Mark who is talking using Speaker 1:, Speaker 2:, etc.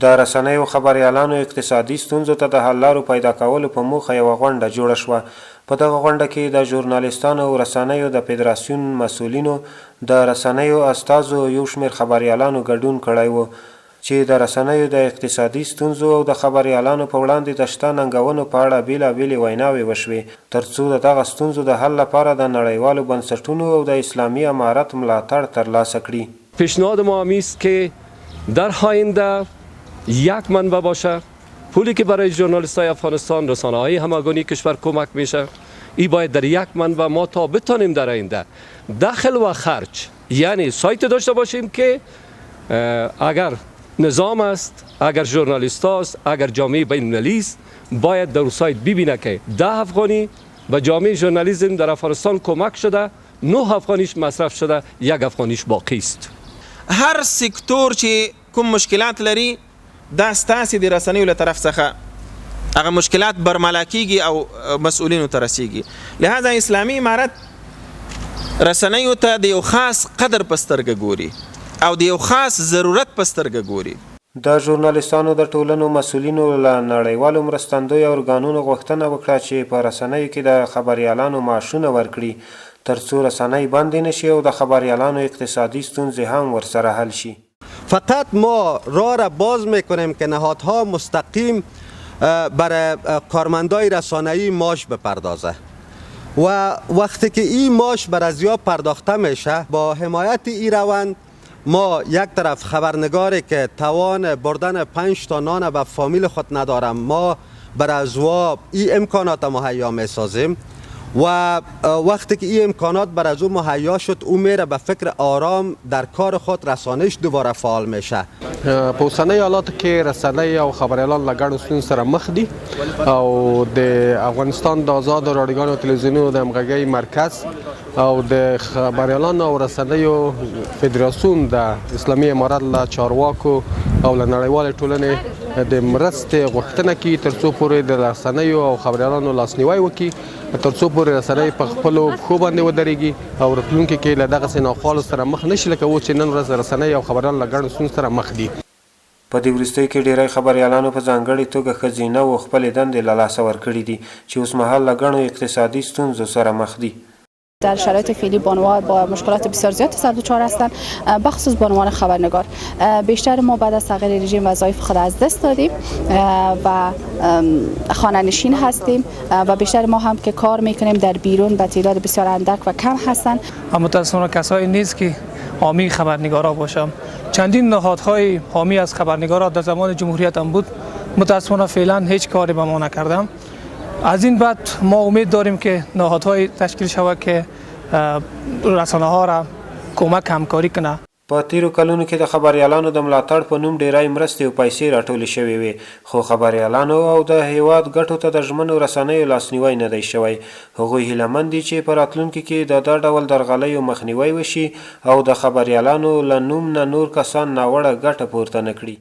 Speaker 1: د رسنیو خبریالانو اقتصادي ستونزو ته د حل لارو پیدا کولو په موخه یوه غونډه جوړه شوه. په دغه غونډه کې د ژورنالیستانو او رسنیو د فدراسیون مسؤلینو، د رسنیو استازو یو شمېر خبریالانو ګډون کړی و چې د رسنیو د اقتصادي ستونزو او د خبریالانو په وړاندې د شته ننګونو په اړه بېلابېلې ویناوې وشوې، ترڅو د دغه ستونزو د حل لپاره د نړیوالو بنسټونو او د اسلامي امارت ملاتړ ترلاسه کړي.
Speaker 2: پیشنهاد ما هم است که در آینده یک منبع باشه، پولی که برای ژورنالیستای افغانستان رسانه‌های همگانی کشور کمک میشه، این باید در یک منبع ما تا بتانیم در آینده دخل و خرج، یعنی سایت داشته باشیم که اگر نظام است، اگر ژورنالیست است، اگر جامعه بین المللی است، باید در سایت ببینه که 10 افغانی به جامعه ژورنالیسم در افغانستان کمک شده، 9 افغانیش مصرف شده، 1 افغانیش باقی است.
Speaker 3: هر سکتور چې کوم مشکلات لري دا ستاسې د رسنیو له طرف څخه هغه مشکلات برملا کیږي او مسؤلینو ته رسیږي. لهذا اسلامي امارت رسنیو ته د یو خاص قدر په سترګه ګوري او د یو خاص ضرورت په سترګه ګوري.
Speaker 1: د ژورنالیستانو د ټولنو مسؤلینو له نړیوالو مرستندویو ارګانونو غوښتنه وکړه چې په رسنیو کې د خبریالانو معاشونه ورکړي، ترڅو رسنۍ بندې نشي او د خبریالانو اقتصادي ستونزې هم ورسره حل شي.
Speaker 4: فقط ما راه را باز میکنیم که نهادها مستقیم برای کارمندای رسانه‌ای معاش بپردازه و وقتی که این معاش بر از یا پرداخته میشه، با حمایت این روند ما یک طرف خبرنگاری که توان بردن 5 تا نان به فامیل خود ندارم، ما بر از این امکانات مهیا میسازیم و وقتی که این امکانات بر از او مهیا شد، او میره به فکر آرام در کار خود رسانش دوباره فعال میشه.
Speaker 5: په اوسنۍ حالاتو کې رسنۍ او خبریالان له ګډو ستونزو سره مخ دي او د افغانستان د آزادو راډیوګانو او تلویزیونونو د همغږۍ مرکز او د خبریالانو او رسنیو فدراسیون د اسلامي امارت له چارواکو او له نړیوالې ټولنې د مرستې غوښتنه کوي ترڅو پورې د رسنیو او خبریالانو لاسنیوی وکړي، ترڅو پورې رسنۍ په خپلو پښو باندې ودرېږي او راتلونکي کې له دغسې ناخوالو سره مخ نشي، لکه اوس چې نن ورځ رسنۍ او خبریالان له ګڼو ستونزو سره مخ دي.
Speaker 1: په دې وروستیو کې ډیری خبریالانو په ځانګړې توګه ښځینه و خپلې دندې له لاسه ورکړي دي چې اوس مهال له ګڼو اقتصادي ستونزو سره مخ دي.
Speaker 6: در شرایط فعلی بانوان با مشکلات بسیار زیاد سر دچار هستند، بخصوص بانوان خبرنگار. بیشتر ما بعد از تغییر رژیم وظایف خود از دست دادیم و خانه نشین هستیم و بیشتر ما هم که کار میکنیم در بیرون به تعداد بسیار اندک و کم هستند.
Speaker 7: متاسفانه کسایی نیست که حامی خبرنگارا باشم. چندین نهادهای حامی از خبرنگارا در زمان جمهوریت هم بود، متاسفانه فعلا هیچ کاری به ما نکردم. از این بعد ما امید داریم که نهادهای تشکیل شود که رسانه ها را کمک همکاری کنه.
Speaker 1: په تیرو کلونو کې د خبریالانو د ملاتړ په نوم ډیری مرستې او پیسې راټولې شوې وې، خو خبریالانو او د هیواد ګټو ته د ژمنو رسنیو لاسنیوی نه دی شوی. هغوی هیلهمند دي چې په راتلونکي کې د دا ډول درغلیو مخنیوی وشي او د خبریالانو له نوم نه نور کسان ناوړه ګټه پورته نه کړي.